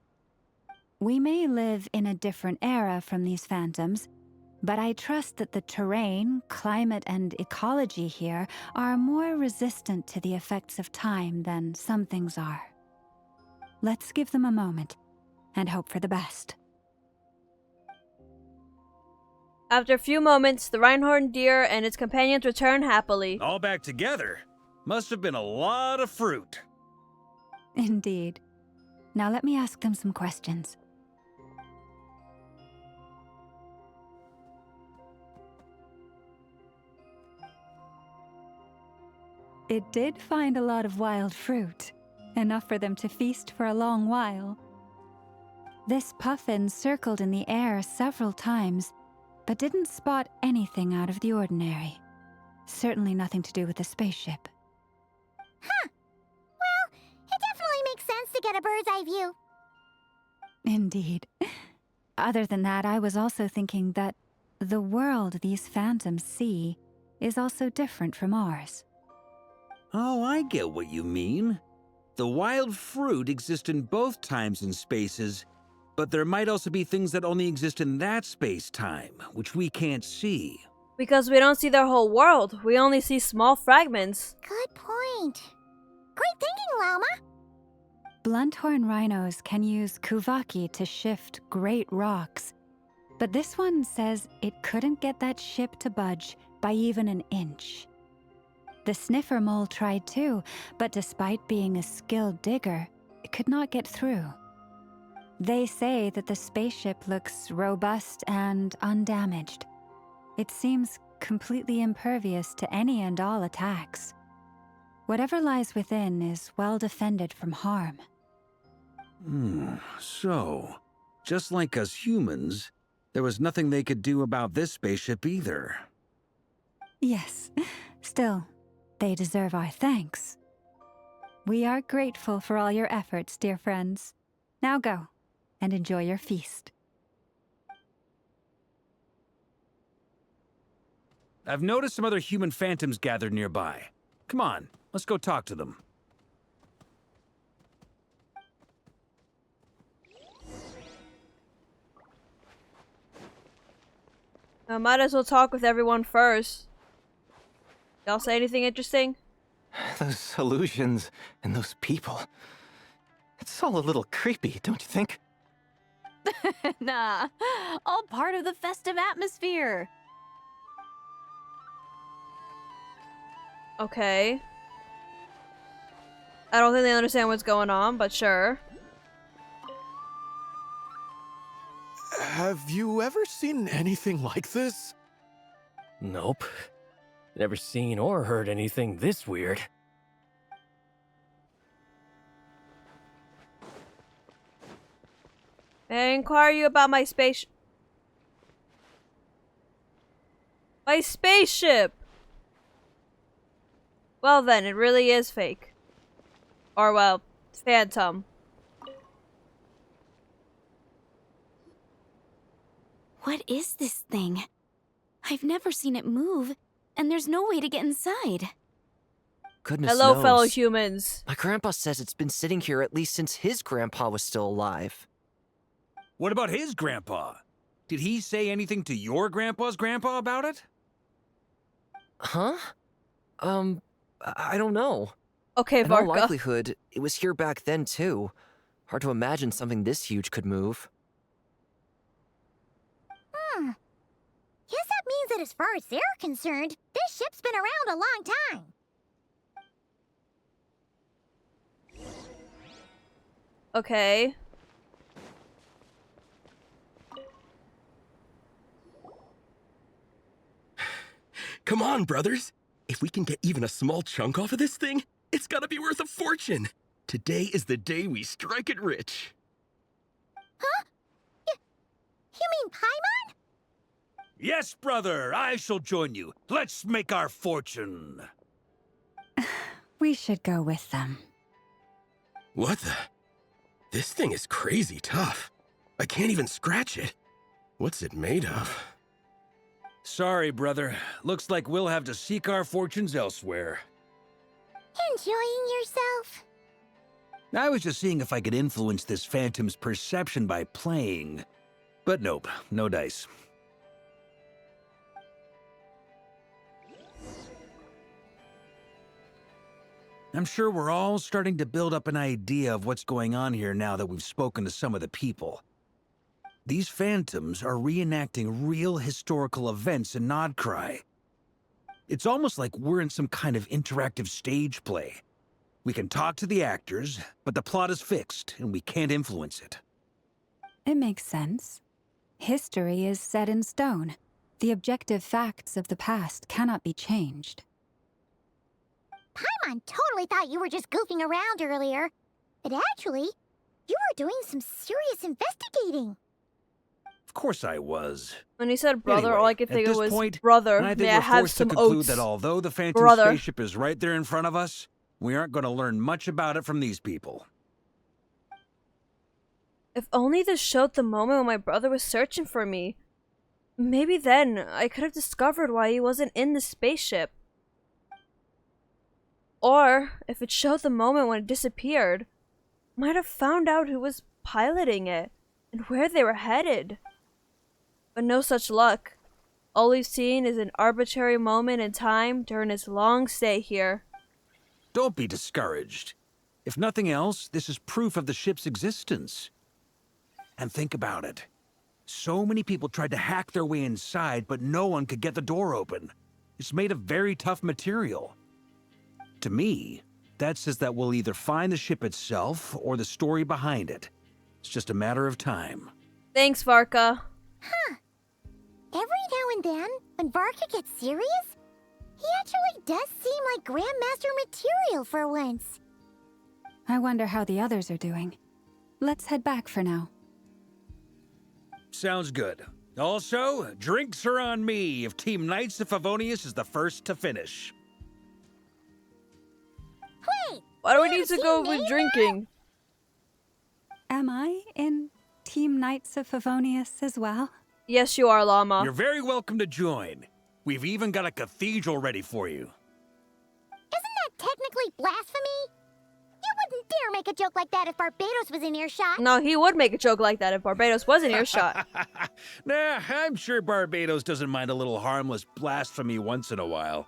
We may live in a different era from these phantoms, but I trust that the terrain, climate, and ecology here are more resistant to the effects of time than some things are. Let's give them a moment and hope for the best. After a few moments, the Rhymehorn deer and its companions return happily. All back together? Must have been a lot of fruit. Indeed. Now let me ask them some questions. It did find a lot of wild fruit, enough for them to feast for a long while. This puffin circled in the air several times, but didn't spot anything out of the ordinary. Certainly nothing to do with the spaceship. Huh. Well, it definitely makes sense to get a bird's eye view. Indeed. Other than that, I was also thinking that the world these phantoms see is also different from ours. Oh, I get what you mean. The wild fruit exist in both times and spaces, but there might also be things that only exist in that space-time, which we can't see. Because we don't see their whole world. We only see small fragments. Good point. Great thinking, Lauma. Blunthorn rhinos can use kuvaki to shift great rocks, but this one says it couldn't get that ship to budge by even an inch. The sniffer mole tried too, but despite being a skilled digger, it could not get through. They say that the spaceship looks robust and undamaged. It seems completely impervious to any and all attacks. Whatever lies within is well defended from harm. So, just like us humans, there was nothing they could do about this spaceship either. Yes, still, they deserve our thanks. We are grateful for all your efforts, dear friends. Now go, and enjoy your feast. I've noticed some other human phantoms gathered nearby. Come on, let's go talk to them. I might as well talk with everyone first. Y'all say anything interesting? Those illusions and those people. It's all a little creepy, don't you think? Nah, all part of the festive atmosphere. Okay. I don't think they understand what's going on, but sure. Have you ever seen anything like this? Nope. Never seen or heard anything this weird. May I inquire you about my space... My spaceship! Well then, it really is fake. Or well, phantom. What is this thing? I've never seen it move, and there's no way to get inside. Goodness Hello, knows. fellow humans. My grandpa says it's been sitting here at least since his grandpa was still alive. What about his grandpa? Did he say anything to your grandpa's grandpa about it? Huh? I don't know. Okay, In all Varka. likelihood, it was here back then too. Hard to imagine something this huge could move. Guess that means that as far as they're concerned, this ship's been around a long time. Okay. Come on, brothers. If we can get even a small chunk off of this thing, it's gotta be worth a fortune. Today is the day we strike it rich. Huh? You mean Paimon? Yes, brother, I shall join you. Let's make our fortune. We should go with them. What the? This thing is crazy tough. I can't even scratch it. What's it made of? Sorry, brother. Looks like we'll have to seek our fortunes elsewhere. Enjoying yourself? I was just seeing if I could influence this phantom's perception by playing. But nope, no dice. I'm sure we're all starting to build up an idea of what's going on here now that we've spoken to some of the people. These phantoms are reenacting real historical events in Nod Krai. It's almost like we're in some kind of interactive stage play. We can talk to the actors, but the plot is fixed, and we can't influence it. It makes sense. History is set in stone. The objective facts of the past cannot be changed. Paimon totally thought you were just goofing around earlier. But actually, you were doing some serious investigating. Of course I was. When he said brother, Anyway, all I could at think this of was point, brother. I think May I we're have forced some to conclude oats? that although the Phantom Brother. Spaceship is right there in front of us, we aren't going to learn much about it from these people. If only this showed the moment when my brother was searching for me. Maybe then I could have discovered why he wasn't in the spaceship. Or, if it showed the moment when it disappeared, might have found out who was piloting it and where they were headed. But no such luck. All we've seen is an arbitrary moment in time during his long stay here. Don't be discouraged. If nothing else, this is proof of the ship's existence. And think about it. So many people tried to hack their way inside, but no one could get the door open. It's made of very tough material. To me, that says that we'll either find the ship itself or the story behind it. It's just a matter of time. Thanks, Varka. Huh. Every now and then, when Varka gets serious, he actually does seem like Grandmaster material for once. I wonder how the others are doing. Let's head back for now. Sounds good. Also, drinks are on me if Team Knights of Favonius is the first to finish. Wait! Why do we need to go with drinking? Am I in Team Knights of Favonius as well? Yes, you are, Llama. You're very welcome to join. We've even got a cathedral ready for you. Isn't that technically blasphemy? You wouldn't dare make a joke like that if Barbados was in earshot. No, he would make a joke like that if Barbados was in earshot. Nah, I'm sure Barbados doesn't mind a little harmless blasphemy once in a while.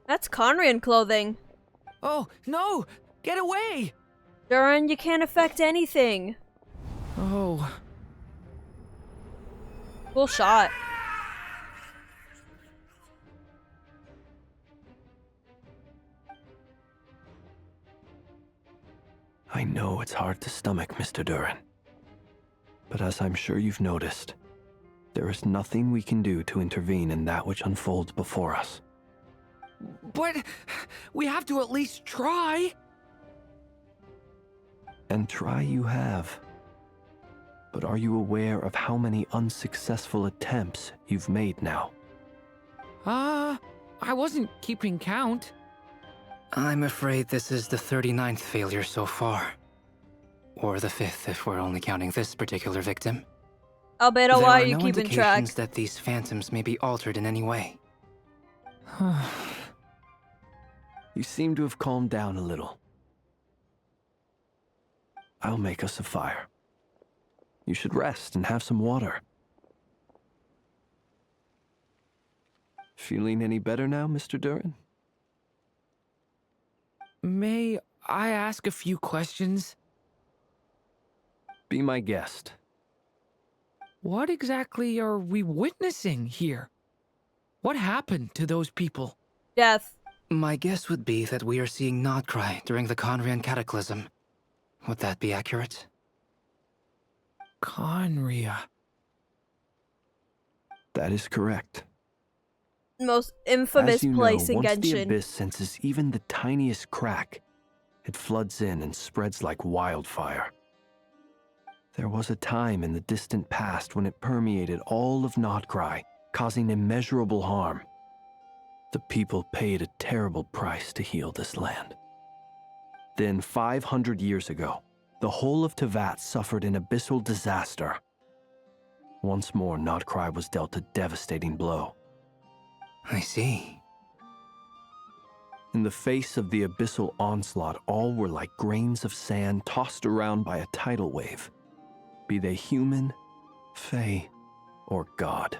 That's Conrian clothing. Oh, no! Get away! Drin, you can't affect anything. Oh. Cool shot. I know it's hard to stomach, Mr. Drin. But as I'm sure you've noticed, there is nothing we can do to intervene in that which unfolds before us. But we have to at least try. And try you have. But are you aware of how many unsuccessful attempts you've made now? I wasn't keeping count. I'm afraid this is the 39th failure so far. Or the 5th if we're only counting this particular victim. Albedo, why are you no keeping track? indications that these phantoms may be altered in any way. You seem to have calmed down a little. I'll make us a fire. You should rest and have some water. Feeling any better now, Mr. Drin? May I ask a few questions? Be my guest. What exactly are we witnessing here? What happened to those people? Death. My guess would be that we are seeing Nod Krai during the Conrian cataclysm. Would that be accurate? Conria. That is correct. Most infamous As you place know, in once the Genshin. abyss senses even the tiniest crack, it floods in and spreads like wildfire. There was a time in the distant past when it permeated all of Nod Krai, causing immeasurable harm. The people paid a terrible price to heal this land. Then, 500 years ago, the whole of Teyvat suffered an abyssal disaster. Once more, Nod Krai was dealt a devastating blow. I see. In the face of the abyssal onslaught, all were like grains of sand tossed around by a tidal wave, be they human, fae, or god.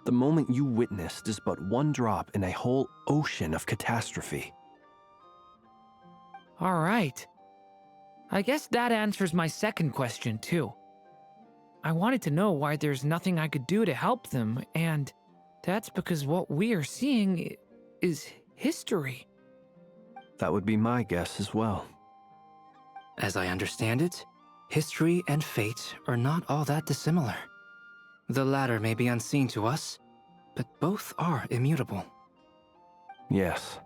The moment you witnessed is but one drop in a whole ocean of catastrophe. All right. I guess that answers my second question, too. I wanted to know why there's nothing I could do to help them, and that's because what we are seeing is history. That would be my guess as well. As I understand it, history and fate are not all that dissimilar. The latter may be unseen to us, but both are immutable. Yes.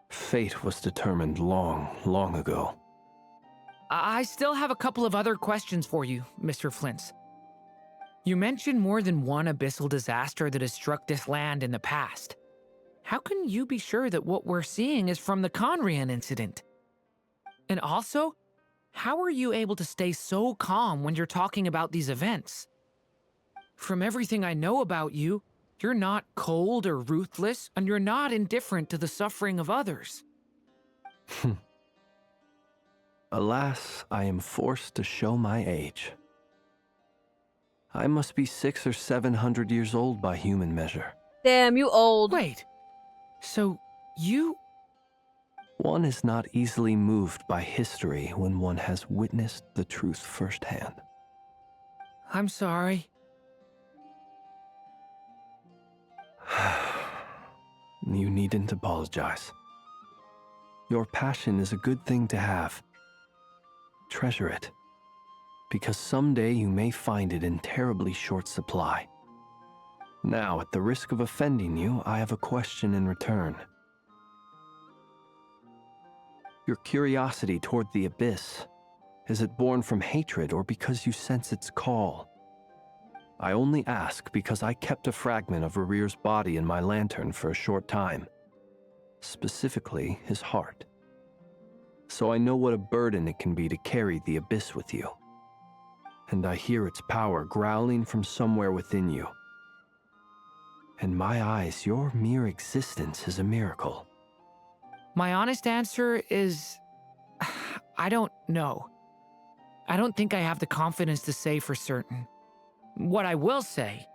Fate was determined long, long ago. I still have a couple of other questions for you, Mr. Flins. You mentioned more than one abyssal disaster that has struck this land in the past. How can you be sure that what we're seeing is from the Conrian incident? And also, how are you able to stay so calm when you're talking about these events? From everything I know about you, you're not cold or ruthless, and you're not indifferent to the suffering of others. Alas, I am forced to show my age. I must be 600 or 700 years old by human measure. Damn, you old. Wait, so you... One is not easily moved by history when one has witnessed the truth firsthand. I'm sorry. You needn't apologize. Your passion is a good thing to have. Treasure it, because someday you may find it in terribly short supply. Now, at the risk of offending you, I have a question in return. Your curiosity toward the abyss, is it born from hatred or because you sense its call? I only ask because I kept a fragment of Rarir's body in my lantern for a short time, specifically his heart. So I know what a burden it can be to carry the abyss with you. And I hear its power growling from somewhere within you. In my eyes, your mere existence is a miracle. My honest answer is... I don't know. I don't think I have the confidence to say for certain. What I will say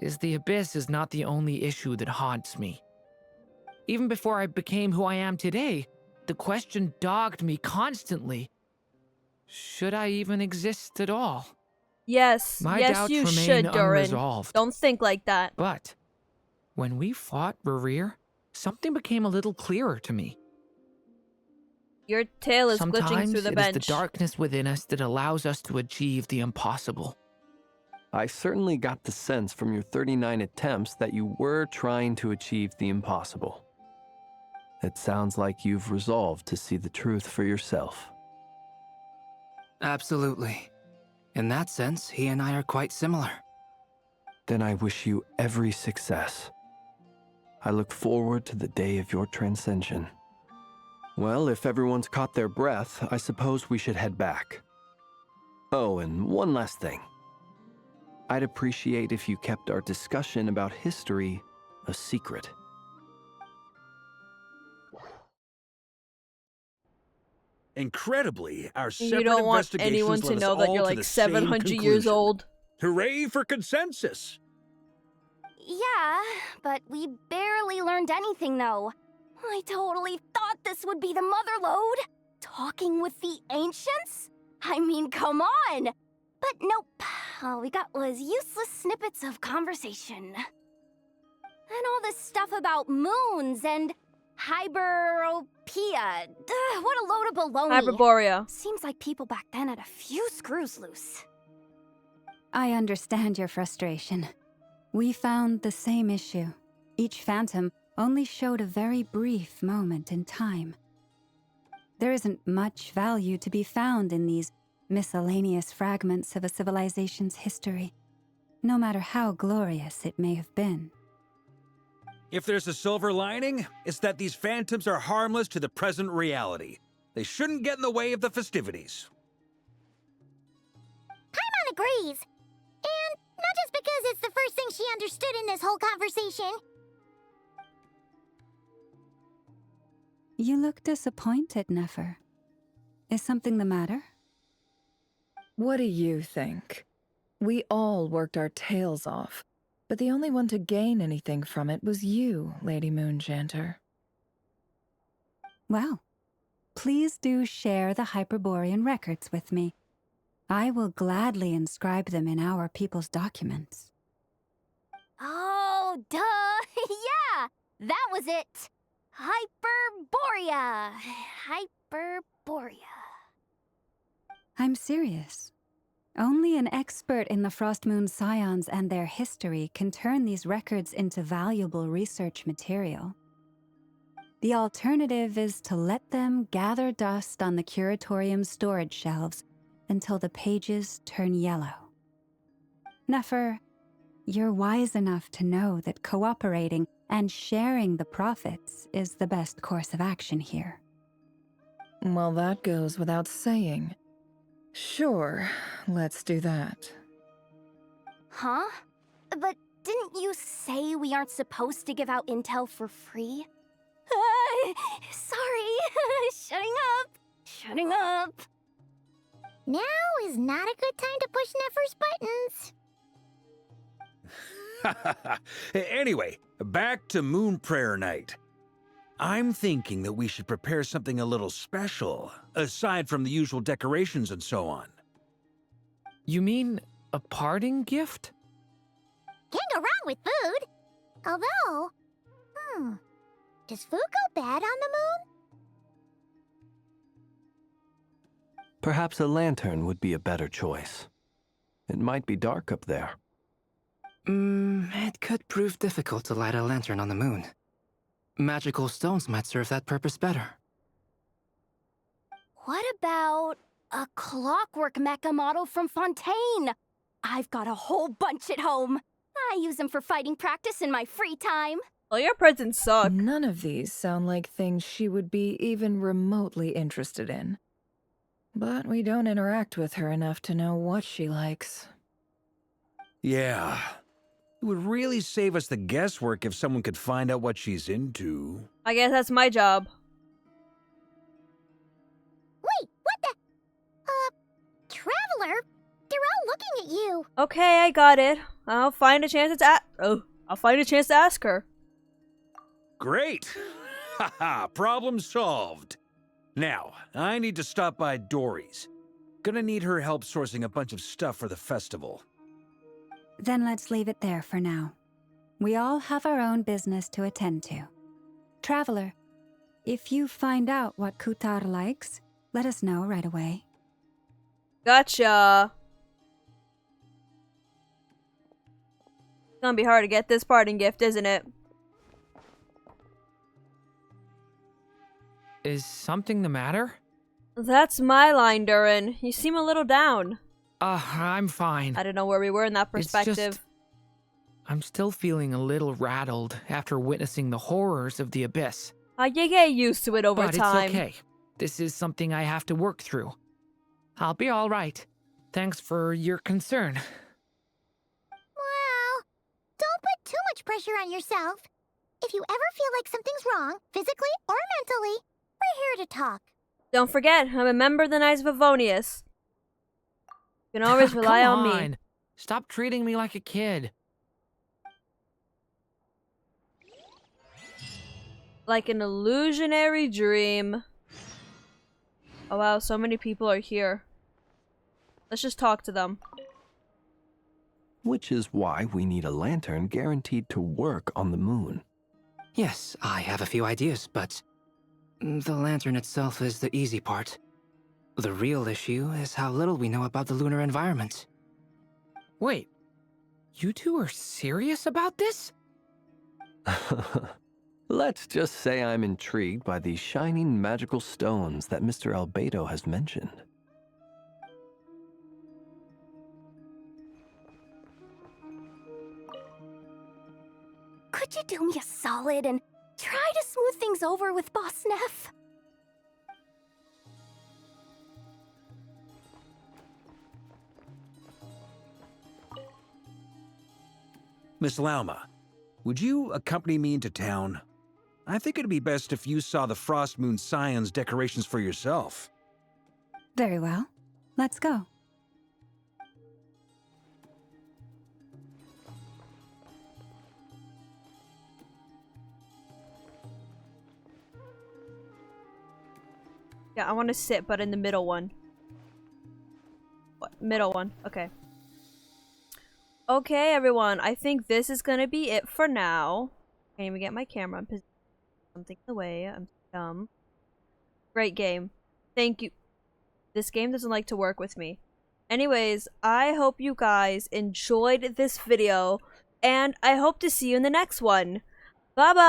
is the abyss is not the only issue that haunts me. Even before I became who I am today, the question dogged me constantly. Should I even exist at all? Yes, My yes doubts you remain should, Drin. unresolved. Don't think like that. But when we fought Rarir, something became a little clearer to me. Your tail is glitching through the bench. Sometimes it is the darkness within us that allows us to achieve the impossible. I certainly got the sense from your 39 attempts that you were trying to achieve the impossible. It sounds like you've resolved to see the truth for yourself. Absolutely. In that sense, he and I are quite similar. Then I wish you every success. I look forward to the day of your transcension. Well, if everyone's caught their breath, I suppose we should head back. Oh, and one last thing. I'd appreciate if you kept our discussion about history a secret. Incredibly, our separate You don't want investigations anyone to led us know that all you're to like the same 700 years conclusion. old. Hooray for consensus! Yeah, but we barely learned anything, though. I totally thought this would be the mother lode. Talking with the ancients? I mean, come on! But nope, all we got was useless snippets of conversation. And all this stuff about moons and hyperopia. Duh, what a load of baloney. Hyperborea. Seems like people back then had a few screws loose. I understand your frustration. We found the same issue. Each phantom only showed a very brief moment in time. There isn't much value to be found in these miscellaneous fragments of a civilization's history, no matter how glorious it may have been. If there's a silver lining, it's that these phantoms are harmless to the present reality. They shouldn't get in the way of the festivities. Paimon agrees. And not just because it's the first thing she understood in this whole conversation. You look disappointed, Nefer. Is something the matter? What do you think? We all worked our tails off, but the only one to gain anything from it was you, Lady Moonshanter. Well, please do share the Hyperborean records with me. I will gladly inscribe them in our people's documents. Oh, duh! Yeah! That was it! Hyperborea! Hyperborea. I'm serious. Only an expert in the Frostmoon Scions and their history can turn these records into valuable research material. The alternative is to let them gather dust on the curatorium's storage shelves until the pages turn yellow. Nefer, you're wise enough to know that cooperating and sharing the profits is the best course of action here. Well, that goes without saying. Sure, let's do that. Huh? But didn't you say we aren't supposed to give out intel for free? Sorry. Shutting up. Now is not a good time to push Nefer's buttons. Anyway, back to Moon Prayer Night. I'm thinking that we should prepare something a little special, aside from the usual decorations and so on. You mean a parting gift? Can't go wrong with food. Although, does food go bad on the moon? Perhaps a lantern would be a better choice. It might be dark up there. It could prove difficult to light a lantern on the moon. Magical stones might serve that purpose better. What about a clockwork mecha model from Fontaine? I've got a whole bunch at home. I use them for fighting practice in my free time. Well, your presents suck. None of these sound like things she would be even remotely interested in. But we don't interact with her enough to know what she likes. Yeah. It would really save us the guesswork if someone could find out what she's into. I guess that's my job. Wait, what the? Traveler? They're all looking at you. Okay, I got it. I'll find a chance to ask her. Great! Haha, problem solved. Now, I need to stop by Dory's. Gonna need her help sourcing a bunch of stuff for the festival. Then let's leave it there for now. We all have our own business to attend to. Traveler, if you find out what Kutar likes, let us know right away. Gotcha. It's gonna be hard to get this parting gift, isn't it? Is something the matter? That's my line, Drin. You seem a little down. I'm fine. I don't know where we were in that perspective. I'm still feeling a little rattled after witnessing the horrors of the abyss. You get used to it over but time. It's okay. This is something I have to work through. I'll be all right. Thanks for your concern. Well, don't put too much pressure on yourself. If you ever feel like something's wrong, physically or mentally, we're here to talk. Don't forget, I'm a member of the Knights of Favonius. You can always rely on me. Stop treating me like a kid. Like an illusionary dream. Oh wow, so many people are here. Let's just talk to them. Which is why we need a lantern guaranteed to work on the moon. Yes, I have a few ideas, but the lantern itself is the easy part. The real issue is how little we know about the lunar environment. Wait, you two are serious about this? Let's just say I'm intrigued by the shining magical stones that Mr. Albedo has mentioned. Could you do me a solid and try to smooth things over with Boss Neff? Miss Lauma, would you accompany me into town? I think it'd be best if you saw the Frostmoon Scions decorations for yourself. Very well. Let's go. Yeah, I want to sit, but in the middle one. What? Middle one. Okay. Okay, everyone. I think this is gonna be it for now. Can't even get my camera. I'm something in the way. I'm dumb. Great game. Thank you. This game doesn't like to work with me. Anyways, I hope you guys enjoyed this video, and I hope to see you in the next one. Bye-bye!